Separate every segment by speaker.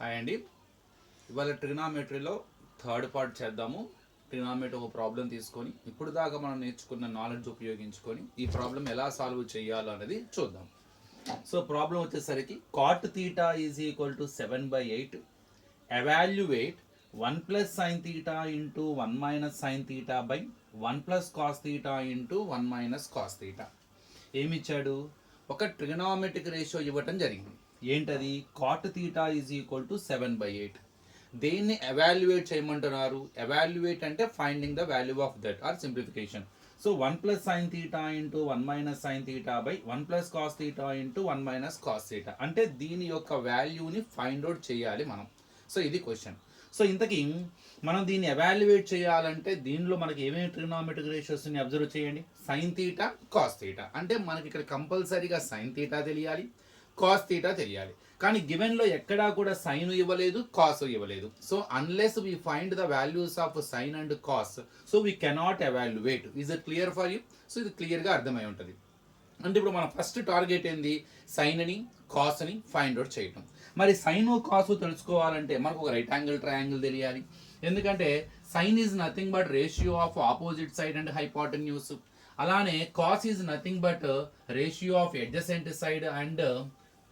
Speaker 1: Hi అండి. ఇవాళ ట్రిగ్నామెట్రీలో third part చేద్దాము. ట్రిగ్నామెట్రీ ఒక ప్రాబ్లం తీసుకొని ఇప్పుడు దాకా మనం నేర్చుకున్న నాలెడ్జ్ ఉపయోగించుకొని ఈ ప్రాబ్లం ఎలా సాల్వ్ చేయాలో అనేది చూద్దాం. సో ప్రాబ్లం వచ్చేసరికి cot theta is equal to 7/8. Evaluate 1 plus sine theta into 1 minus sine theta by 1 plus cos theta into 1 minus cos theta. ఏమిచ్చాడు? ఒక ట్రిగనామెట్రిక్ రేషియో ఇవ్వటం జరిగింది. ఏంటది? Cot theta is equal to 7/8. దేన్ని ఎవాల్యుయేట్ చేయమంటున్నారు? Evaluate అంటే finding the value of that or simplification. So 1 plus sine theta into 1 minus sine theta by 1 plus cos theta into 1 minus cos theta. అంటే దీని యొక్క వాల్యూని ఫైండ్ అవుట్ చేయాలి మనం. So ఇది క్వశ్చన్. సో ఇంతకీ మనం దీన్ని ఎవాల్యుయేట్ చేయాలంటే దీనిలో మనకి ఏమేమి ట్రిగ్నామెట్రిక్ రేషియోస్ని అబ్జర్వ్ చేయండి. Sine theta, cos theta. అంటే మనకి ఇక్కడ కంపల్సరీగా సైన్ థీటా తెలియాలి, కాస్ థీటా తెలియాలి. కానీ గివెన్లో ఎక్కడా కూడా సైన్ ఇవ్వలేదు, కాస్ ఇవ్వలేదు. So unless we find the values of sine and cos, so we cannot evaluate. Is it clear for you? So ఇది క్లియర్గా అర్థమై ఉంటుంది. అంటే ఇప్పుడు మన ఫస్ట్ టార్గెట్ ఏంది? సైన్ అని కాస్ అని ఫైండ్ అవుట్ చేయటం. మరి సైన్ కాస్ తెలుసుకోవాలంటే మనకు ఒక రైట్ యాంగిల్ ట్రయాంగిల్ తెలియాలి. ఎందుకంటే sine is nothing but ratio of opposite side and hypotenuse. అలానే cos is nothing but ratio of adjacent side and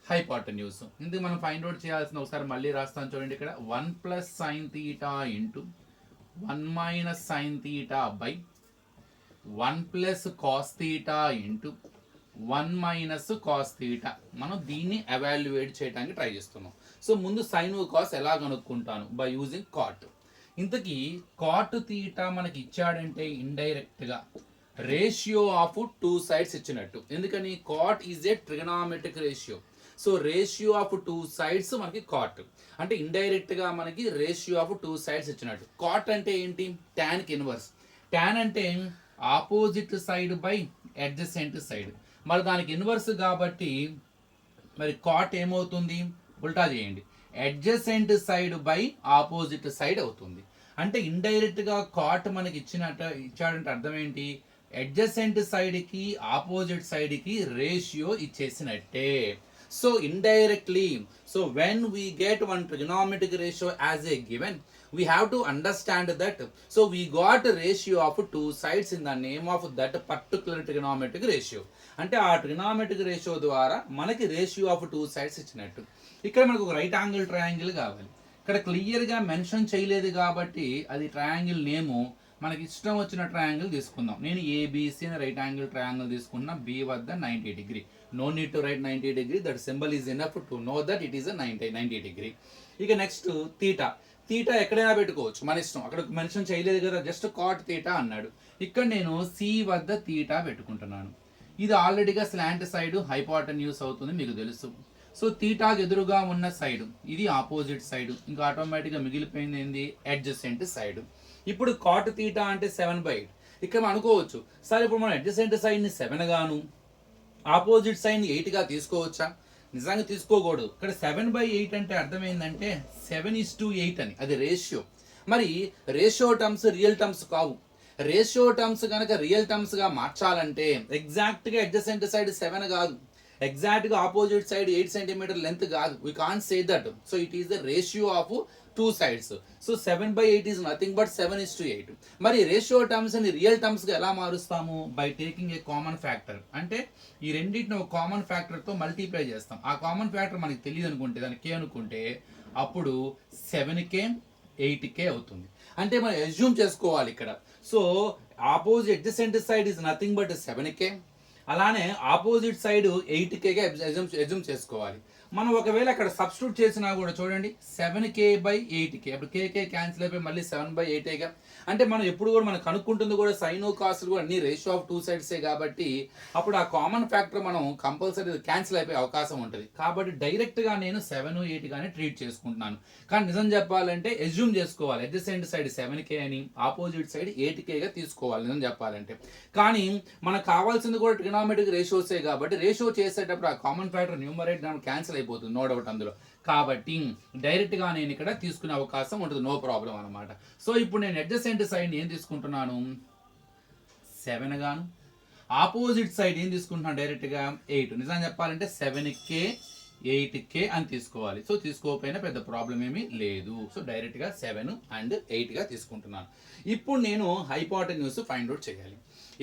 Speaker 1: hypotenuse. ఇందుకు మనం ఫైండ్ అవుట్ చేయాల్సిన ఒకసారి మళ్ళీ రాస్తాను చూడండి. ఇక్కడ 1 plus sine theta into 1 minus sine theta by 1 plus cos theta into 1 minus cos theta. మనం దీన్ని ఎవాల్యుయేట్ చేయడానికి ట్రై చేస్తున్నాం. సో ముందు సైన్ కాస్ ఎలా కనుక్కుంటాను? By using cot. ఇంతకీ కాట్ థీటా మనకి ఇచ్చాడంటే ఇండైరెక్ట్గా రేషియో ఆఫ్ టూ సైడ్స్ ఇచ్చినట్టు. ఎందుకని? Cot is a trigonometric ratio. So ratio of two sides మనకి కాట్ అంటే ఇండైరెక్ట్గా మనకి రేషియో ఆఫ్ టూ సైడ్స్ ఇచ్చినట్టు. కాట్ అంటే ఏంటి? టాన్కి ఇన్వర్స్. టాన్ అంటే opposite side by adjacent side. మరి దానికి ఇన్వర్స్ కాబట్టి మరి కాట్ ఏమవుతుంది? ఉల్టా చేయండి, adjacent side by opposite side అవుతుంది. అంటే ఇండైరెక్ట్గా కాట్ మనకి ఇచ్చాడంటే అర్థం ఏంటి? అడ్జసెంట్ సైడ్కి ఆపోజిట్ సైడ్కి ratio ఇచ్చేసినట్టే. So indirectly, so when we get one trigonometric ratio as a given, we have to understand that, so we got a ratio of two sides in the name of that particular trigonometric ratio. అంటే ఆ trigonometric ratio ద్వారా మనకి ratio of two sides ఇచ్చినట్టు. ఇక్కడ మనకు ఒక right angle triangle కావాలి. ఇక్కడ క్లియర్గా మెన్షన్ చేయలేదు కాబట్టి అది ట్రయాంగిల్ నేము. మనకి ఇష్టం వచ్చిన ట్రయాంగిల్ తీసుకుందాం. నేను ఏబిసి అని రైట్ యాంగిల్ ట్రయాంగిల్ తీసుకున్నా. బి వద్ద 90 degree. No need to write 90 degree. That symbol is enough to know that it is 90 degree. ఇక నెక్స్ట్ థీటా. థీటా ఎక్కడైనా పెట్టుకోవచ్చు, మన ఇష్టం. అక్కడ మెన్షన్ చేయలేదు కదా, జస్ట్ కాట్ థీటా అన్నాడు. ఇక్కడ నేను సి వద్ద థీటా పెట్టుకుంటున్నాను. ఇది ఆల్రెడీగా స్లాంట్ సైడ్ హైపోటెన్యూస్ అవుతుంది, మీకు తెలుసు. సో థీటాకి ఎదురుగా ఉన్న సైడ్ ఇది ఆపోజిట్ సైడ్. ఇంకా ఆటోమేటిక్గా మిగిలిపోయింది ఏంది? Adjacent side. ఇప్పుడు కాట్ థీటా అంటే 7/8. ఇక్కడ మనం అనుకోవచ్చు, సార్ ఇప్పుడు మనం అడ్జసెంట్ సైడ్ని 7 గాను ఆపోజిట్ సైడ్ని 8గా తీసుకోవచ్చా? నిజంగా తీసుకోకూడదు. ఇక్కడ 7/8 అంటే అర్థమైందంటే 7:8 అని, అది రేషియో. మరి రేషియో టర్మ్స్ రియల్ టర్మ్స్ కావు. రేషియో టర్మ్స్ కనుక రియల్ టర్మ్స్గా మార్చాలంటే ఎగ్జాక్ట్గా అడ్జసెంట్ సైడ్ 7 కాదు, ఎగ్జాక్ట్గా ఆపోజిట్ సైడ్ 8 సెంటీమీటర్ లెంత్ కాదు. We can't say that. So it is the ratio of two sides. So 7/8 is nothing but 7:8. మరి రేషియో టర్మ్స్ అని real టర్మ్స్గా ఎలా మారుస్తాము? By taking a common factor. అంటే ఈ రెండింటిని ఒక కామన్ ఫ్యాక్టర్తో మల్టిప్లై చేస్తాం. ఆ కామన్ ఫ్యాక్టర్ మనకి తెలియదు అనుకుంటే, దానికి కే అనుకుంటే, అప్పుడు 7K 8K అవుతుంది. అంటే మనం అజ్యూమ్ చేసుకోవాలి ఇక్కడ. So opposite adjacent side is nothing but 7K. అలానే ఆపోజిట్ సైడ్ 8Kగా అజ్యూమ్ చేసుకోవాలి. మనం ఒకవేళ అక్కడ సబ్స్టిట్యూట్ చేసినా కూడా చూడండి 7K/8K. అప్పుడు కేకే క్యాన్సిల్ అయిపోయి మళ్ళీ 7/8గా. అంటే మనం ఎప్పుడు కూడా మనం కనుక్కుంటుంది కూడా సైన్ కాస్ట్ కూడా అన్ని రేషియో ఆఫ్ టూ సైడ్సే కాబట్టి అప్పుడు ఆ కామన్ ఫ్యాక్టర్ మనం కంపల్సరీ క్యాన్సిల్ అయిపోయే అవకాశం ఉంటుంది. కాబట్టి డైరెక్ట్గా నేను 7, 8గానే ట్రీట్ చేసుకుంటున్నాను. కానీ నిజం చెప్పాలంటే అజ్యూమ్ చేసుకోవాలి అడ్జసెంట్ సైడ్ 7K అని, ఆపోజిట్ సైడ్ 8Kగా తీసుకోవాలి నిజం చెప్పాలంటే. కానీ మనకు కావాల్సింది కూడా ట్రిగనామెట్రిక్ రేషియోసే కాబట్టి రేషియో చేసేటప్పుడు ఆ కామన్ ఫ్యాక్టర్ న్యూమరేట్ క్యాన్సిల్ అయిపోతుంది, నో డౌట్ అందులో. కాబట్టి డైరెక్ట్గా నేను ఇక్కడ తీసుకునే అవకాశం ఉంటుంది, నో ప్రాబ్లం అనమాట. సో ఇప్పుడు నేను అడ్జసెంట్ సైడ్ ఏం తీసుకుంటున్నాను? 7 గాను, ఆపోజిట్ సైడ్ ఏం తీసుకుంటున్నాను? డైరెక్ట్గా 8. నిజంగా చెప్పాలంటే 7K 8k అని తీసుకోవాలి. సో తీసుకోకపోయినా పెద్ద ప్రాబ్లం ఏమీ లేదు. సో డైరెక్ట్గా 7 అండ్ 8గా తీసుకుంటున్నాను. ఇప్పుడు నేను హైపోటెన్యూస్ ఫైండ్ అవుట్ చేయాలి.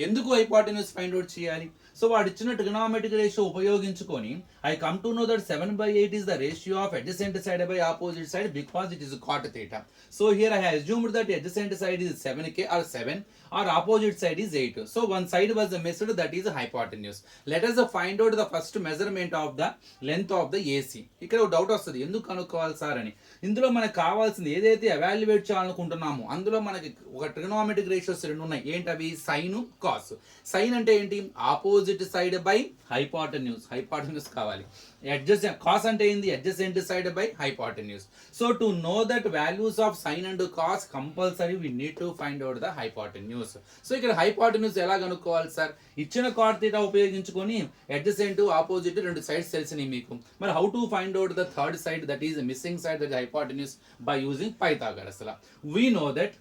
Speaker 1: ఎందుకు హైపోటెన్యూస్ ఫైండ్ అవుట్ చేయాలి? సో వాడు ఇచ్చిన ట్రిగోనోమెట్రిక్ రేషియో ఉపయోగించుకొని I come to know that 7/8 is the ratio of adjacent side by opposite side because it is cot theta. So here I have assumed that adjacent side is 7k or 7 or opposite side is 8. So one side was measured, that is hypotenuse. Let us find out the first measurement of the length of the AC. ఇక్కడ doubt వస్తుంది, ఎందుకు కనుక్కోవాలి sir అని. ఇందులో మనకు కావాల్సింది ఏదైతే evaluate చేయాలనుకుంటున్నామో అందులో మనకి ఒక ట్రిగోనోమెట్రిక్ రేషియోస్ రెండు ఉన్నాయి. ఏంటవి? Sign, cos. సైన్ అంటే ఏంటి? Opposite side by hypotenuse. Hypotenuse కావాలి. adjacent, cos అంటే ఏంది? adjacent side by hypotenuse. So to know that values of sin and cos, compulsory we need to find out the hypotenuse. So ఇక్కడ hypotenuse ఎలా కనుక్కోవాలి sir? ఇచ్చిన cot theta ఉపయోగించుకొని adjacent, opposite రెండు sides తెలిసినాయి మీకు. మరి how to find out the third side, that is missing side, that is hypotenuse, by using Pythagoras law. We know that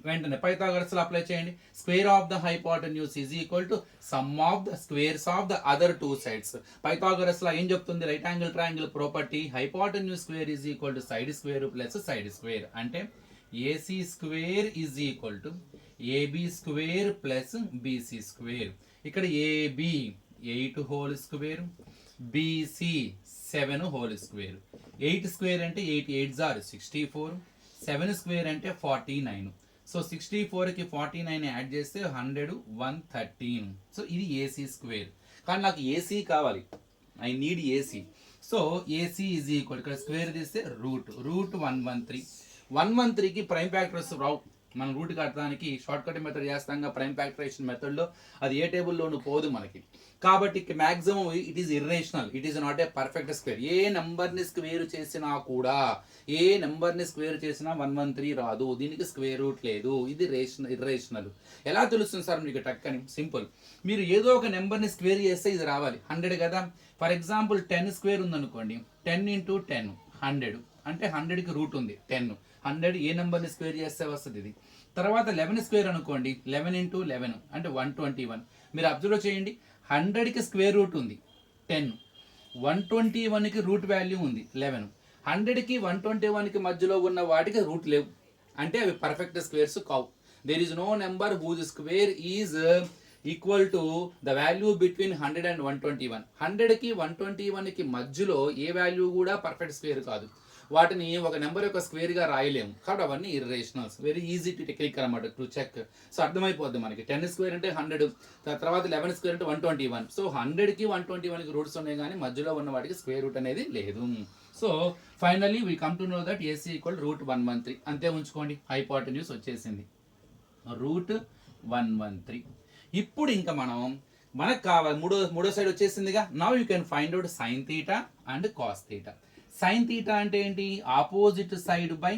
Speaker 1: వెంటనే Pythagoras apply చేయండి. Square of the hypotenuse is equal to sum of the squares of the other two sides. Pythagoras law ఏం చెప్తుంది? Right angle triangle property, hypotenuse square is equal to side square plus side square. అంటే AC square is equal to AB square plus BC square. ఇక్కడ AB 8 whole square, BC 7 whole square. 8 square అంటే 8 8s are 64, 7 square అంటే 49. So 64కి 49 add చేస్తే 100, 113. So ఇది AC square. కానీ నాకు AC కావాలి, I need AC. So AC is equal, ఇక్కడ square తీస్తే రూట్ 113. 113కి ప్రైమ్ ఫ్యాక్టర్స్ రావు. మనం రూట్ కట్టడానికి షార్ట్ కట్ మెథడ్ చేస్తాం, ప్రైమ్ ఫ్యాక్టరేషన్ మెథడ్లో అది ఏ టేబుల్లోనూ పోదు మనకి. కాబట్టి maximum it is irrational, it is not a perfect square. ఏ నెంబర్ని స్క్వేర్ చేసినా కూడా, ఏ నెంబర్ని స్క్వేర్ చేసినా 113 రాదు. దీనికి స్క్వేర్ రూట్ లేదు, ఇది ఇర్రేషనల్. ఎలా తెలుస్తుంది సార్ మీకు? టక్ అని సింపుల్. మీరు ఏదో ఒక నెంబర్ని స్క్వేర్ చేస్తే ఇది రావాలి. 100 కదా. ఫర్ ఎగ్జాంపుల్ 10 స్క్వేర్ ఉందనుకోండి, 10 × 10 100. అంటే 100కి రూట్ ఉంది 10. 100 ఏ నెంబర్ని స్క్వేర్ చేస్తే వస్తుంది ఇది. తర్వాత 11 స్క్వేర్ అనుకోండి, 11 × 11 అంటే 121. మీరు అబ్జర్వ్ చేయండి, 100కి స్క్వేర్ రూట్ ఉంది 10, 121కి రూట్ వాల్యూ ఉంది 11. 100కి 121కి మధ్యలో ఉన్న వాటికి రూట్ లేవు, అంటే అవి పర్ఫెక్ట్ స్క్వేర్స్ కావు. There is no number whose square is equal to the value between 100 and 121. 100కి 121కి మధ్యలో ఏ వాల్యూ కూడా పర్ఫెక్ట్ స్క్వేర్ కాదు. వాటిని ఒక నెంబర్ యొక్క స్క్వేర్గా రాయలేము. కాబట్టి అవన్నీ irrationals. Very easy to technique అనమాట, టు చెక్. సో అర్థమైపోద్ది మనకి. 10 స్క్వేర్ అంటే 100, తర్వాత 11 స్క్వేర్ అంటే 121. సో 100కి 121కి రూట్స్ ఉన్నాయి, కానీ మధ్యలో ఉన్న వాటికి స్క్వేర్ రూట్ అనేది లేదు. So finally we come to know that AC equal route 113. అంతే ఉంచుకోండి, హైపోటెన్యూస్ వచ్చేసింది రూట్ 113. ఇప్పుడు ఇంకా మనకు కావాలి మూడో సైడ్ వచ్చేసిందిగా. Now you can find out sine theta and cos theta. Sine theta అంటే ఏంటి? Opposite side by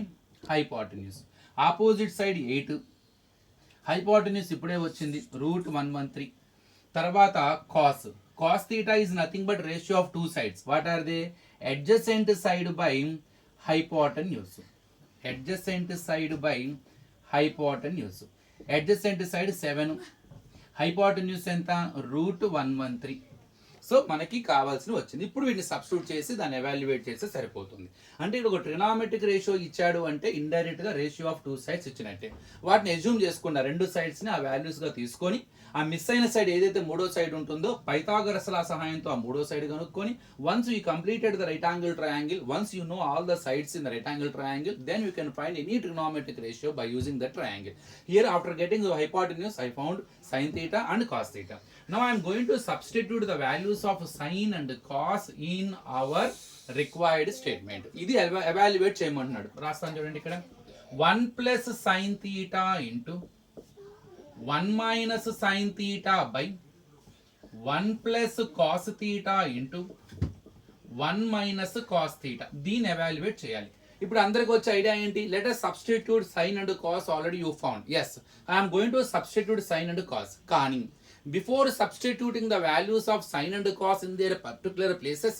Speaker 1: hypotenuse. Opposite side 8, hypotenuse ఇప్పుడే వచ్చింది రూట్ 113. తర్వాత cos. Cos theta is nothing but ratio of two sides. What are they? Adjacent side by hypotenuse. Adjacent side by hypotenuse. Adjacent side 7, hypotenuse ఎంత? Root 113. So మనకి కావాల్సిన వచ్చింది. ఇప్పుడు వీటిని substitute చేసి దాన్ని ఎవాల్యుయేట్ చేస్తే సరిపోతుంది. అంటే ఇక్కడ ఒక ట్రిగోనోమెట్రిక్ రేషియో ఇచ్చాడు అంటే ఇండైరెక్ట్గా రేషియో ఆఫ్ టూ సైడ్స్ ఇచ్చినట్టే. వాటిని అజ్యూమ్ చేసుకున్న రెండు సైడ్స్ని ఆ వాల్యూస్గా తీసుకొని ఆ మిస్ అయిన సైడ్ ఏదైతే మూడో సైడ్ ఉంటుందో పైథాగరస్ లా సహాయంతో ఆ మూడో సైడ్ కనుక్కొని once you completed the right angle triangle, once you know all the sides in the right angle triangle, then you can find any trigonometric ratio by using the triangle. Here after getting the hypotenuse I found sin theta and cos theta. Now I am going to substitute the values of sin and cos in our required statement. ఇది evaluate చేయమంటున్నాడు. రాస్తాను చూడండి ఇక్కడ. 1 plus sin theta into 1 minus sin theta by 1 plus cos theta into 1 minus cos theta. దీన్ని evaluate చేయాలి. ఇప్పుడు అందరికి వచ్చే ఐడియా ఏంటి? Let us substitute sin and cos. Already you found. Yes, I'm going to substitute sin and cos. కానీ before substituting the values of sin and cos in their particular places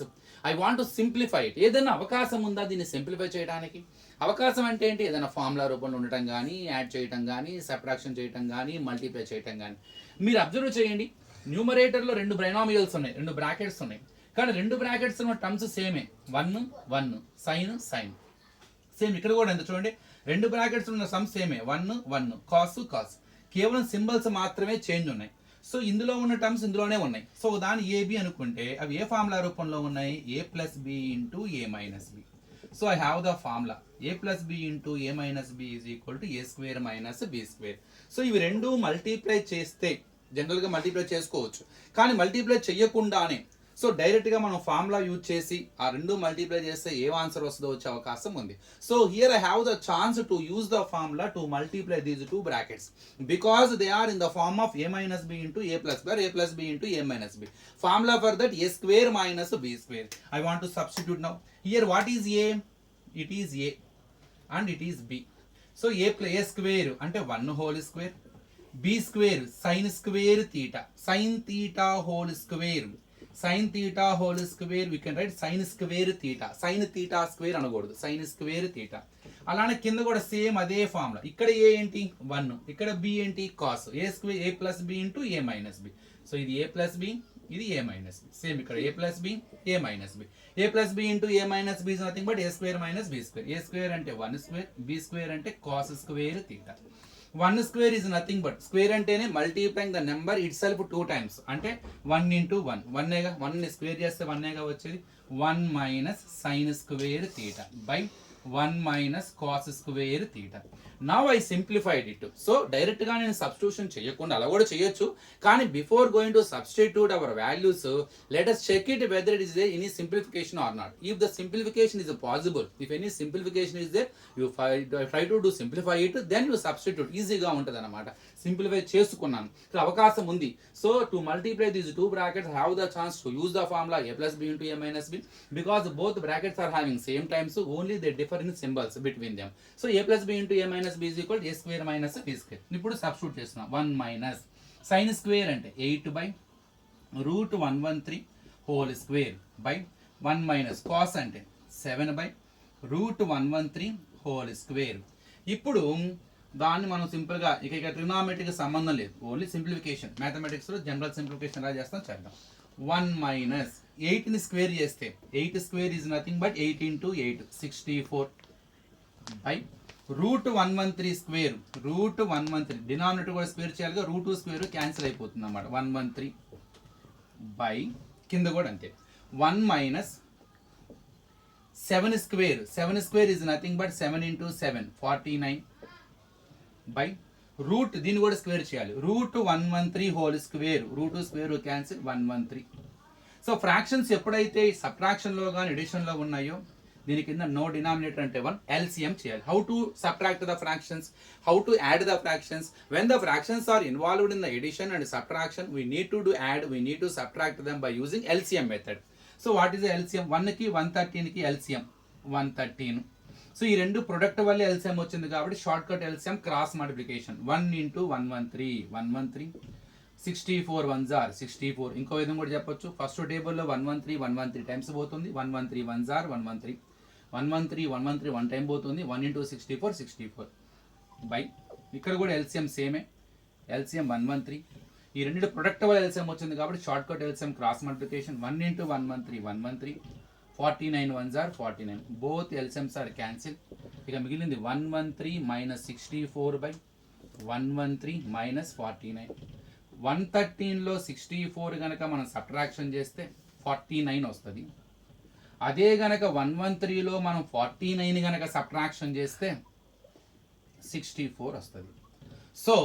Speaker 1: I want to simplify it. ఏదైనా అవకాశం ఉందా దీన్ని simplify చేయడానికి? అవకాశం అంటే ఏంటి? ఏదైనా ఫార్ములా రూపంలో ఉండటం కానీ, యాడ్ చేయటం కానీ, సబ్ట్రాక్షన్ చేయటం కానీ, మల్టిప్లై చేయటం కానీ. మీరు అబ్జర్వ్ చేయండి, న్యూమరేటర్లో రెండు బైనామియల్స్ ఉన్నాయి, రెండు బ్రాకెట్స్ ఉన్నాయి. కానీ రెండు బ్రాకెట్స్ ఉన్న టర్మ్స్ సేమే, 1 1 సైన్ సైన్ సేమ్. ఇక్కడ కూడా ఎంత చూడండి, రెండు బ్రాకెట్స్ ఉన్న సమ్ సేమే, 1 1 కాస్ కాస్, కేవలం సింబల్స్ మాత్రమే చేంజ్ ఉన్నాయి. సో ఇందులో ఉన్న టర్మ్స్ ఇందులోనే ఉన్నాయి. సో దాని ఏబి అనుకుంటే అవి ఏ ఫార్ములా రూపంలో ఉన్నాయి, a plus B into A minus B. So I have the formula a plus B into A minus B is equal to A square minus B square. So ఇవి రెండు multiply చేస్తే జనరల్గా multiply చేసుకోవచ్చు, కానీ multiply చేయకుండానే so డైరెక్ట్గా మనం formula use చేసి ఆ రెండు మల్టీప్లై చేస్తే ఏ ఆన్సర్ వస్తుందో వచ్చే అవకాశం ఉంది. So here I have the chance to use the formula to multiply these two brackets because they are in the form of A minus B into A plus B or A plus B into A minus B. Formula for that A square minus B square. I want to substitute now. Here what is A? It is A and it is B. So A square అంటే 1 whole square, B square sine square theta, sine theta whole square, sine theta whole square we can write sine square theta, sine theta square అనకూడదు, sine square theta. అలానే కింద కూడా same అదే formula. ఇక్కడ ఏ ఏంటి 1, ఇక్కడ B ఏంటి cos, A square A plus B into A minus B. So ఇది ఏ ప్లస్ బి, ఇది ఏ మైనస్ బి. సేమ్ ఇక్కడ A plus B A minus B. A plus B into A minus B is nothing but A square minus B square. A square అంటే 1 square, B square అంటే cos square theta. 1 square is nothing but square అంటేనే multiplying the number itself 2 times, అంటే 1 into 1 1ఏగా, 1ని square చేస్తే 1ఏగా వచ్చేది. 1 minus sine square theta by 1 minus cos square theta. Now I simplified it. So డైరెక్ట్గా నేను substitution చేయకుండా అలా కూడా చేయొచ్చు, కానీ before going to substitute our values let us check it whether it is there any simplification or not. If the simplification is possible, if any simplification is there, you try to do simplify it, then you substitute. ఈజీగా ఉంటుంది అనమాట. Simplify చేసుకున్నాను, ఇక్కడ అవకాశం ఉంది. So to multiply these two brackets have the chance to use the formula A plus B into A minus B because both brackets are having same times, only they differ in symbols between them. So A plus B into A minus B is equal A square minus B square. ఇప్పుడు substitute చేస్తున్నాం. 1 minus sine square అంటే 8 by root 113 whole square by 1 minus cos అంటే 7 by root 113 whole square. ఇప్పుడు దాన్ని మనం సింపుల్గా ఇక ట్రిగ్నామెట్రీకి సంబంధం లేదు, ఓన్లీ సింప్లిఫికేషన్. మ్యాథమెటిక్స్లో జనరల్ సింప్లిఫికేషన్ ఎలా చేస్తాం చేద్దాం. 1 మైనస్ 8ని స్క్వేర్ చేస్తే 8 square is nothing but 8 into 8 64 by root 113 square, root 113 denominator కూడా స్క్వేర్ చేయాలిగా, రూట్ స్క్వేర్ క్యాన్సిల్ అయిపోతుంది అన్నమాట. 113 బై కింద కూడా అంతే 1 minus 7 square, 7 square is nothing but 7 into 7 49 by root దీన్ని కూడా స్క్వేర్ చేయాలి, root 113 whole square, route square cancel 113. So fractions ఎప్పుడైతే సబ్ట్రాక్షన్లో కానీ ఎడిషన్లో ఉన్నాయో దీని కింద నో డినామినేటర్ అంటే 1 ఎల్సిఎం చేయాలి. How to subtract the fractions, how to add the fractions? When the fractions are involved in the addition and subtraction we need to do add, we need to subtract them by using LCM method. So what is the LCM? 1కి 113కి LCM 113. So ఈ రెండు product వల్ల LCM వచ్చింది కాబట్టి short cut LCM cross multiplication. 1 into 113 113 64 1s are 64. ఇంకో విధంగా కూడా చెప్పొచ్చు. ఫస్ట్ టేబుల్లో 113 టైమ్స్ పోతుంది, 113 1s are 113 113 1 టైం పోతుంది, 1 ఇంటూ 64 బై ఇక్కడ కూడా ఎల్సిఎం సేమే, ఎల్సిఎం 113. ఈ రెండు ప్రొడక్ట్ వల్ల ఎల్సిఎం వచ్చింది కాబట్టి short cut LCM cross multiplication. 1 into 113 49 1s are 49, both ఎల్సిఎమ్స్ ఆర్ క్యాన్సిల్. ఇక మిగిలింది 113 మైనస్ 64 బై 113 మైనస్ 49. 113లో 64 కనుక మనం సబ్ట్రాక్షన్ చేస్తే 49 వస్తుంది. అదే గనక 113లో మనం 49 కనుక సబ్ట్రాక్షన్ చేస్తే 64 వస్తుంది. So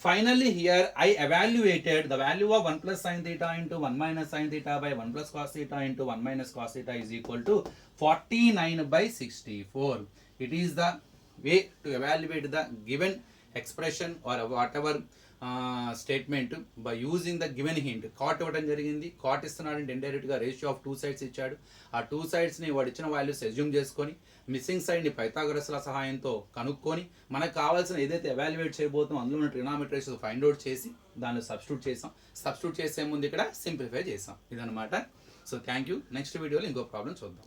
Speaker 1: finally here I evaluated the value of 1 plus sin theta into 1 minus sin theta by 1 plus cos theta into 1 minus cos theta is equal to 49 by 64. It is the way to evaluate the given expression or whatever statement by using the given hint. Cot ఇవ్వడం జరిగింది, cot ఇస్తున్నాడు అంటే ఇండైరెక్ట్గా ratio of 2 sides ఇచ్చాడు. ఆ 2 sidesని వాడు ఇచ్చిన values assume చేసుకొని మిస్సింగ్ సైడ్ని పైథాగరస్ల సహాయంతో కనుక్కొని మనకు కావాల్సిన ఏదైతే ఎవాల్యుయేట్ చేయబోతామో అందులో ఉన్న ట్రిగ్నామెట్రీస్ ఫైండ్ అవుట్ చేసి దాన్ని సబ్స్టిట్యూట్ చేసాం. సబ్స్టిట్యూట్ చేసే ముందు ఇక్కడ సింప్లిఫై చేసాం. ఇదనమాట. So thank you. నెక్స్ట్ వీడియోలో ఇంకో ప్రాబ్లం చూద్దాం.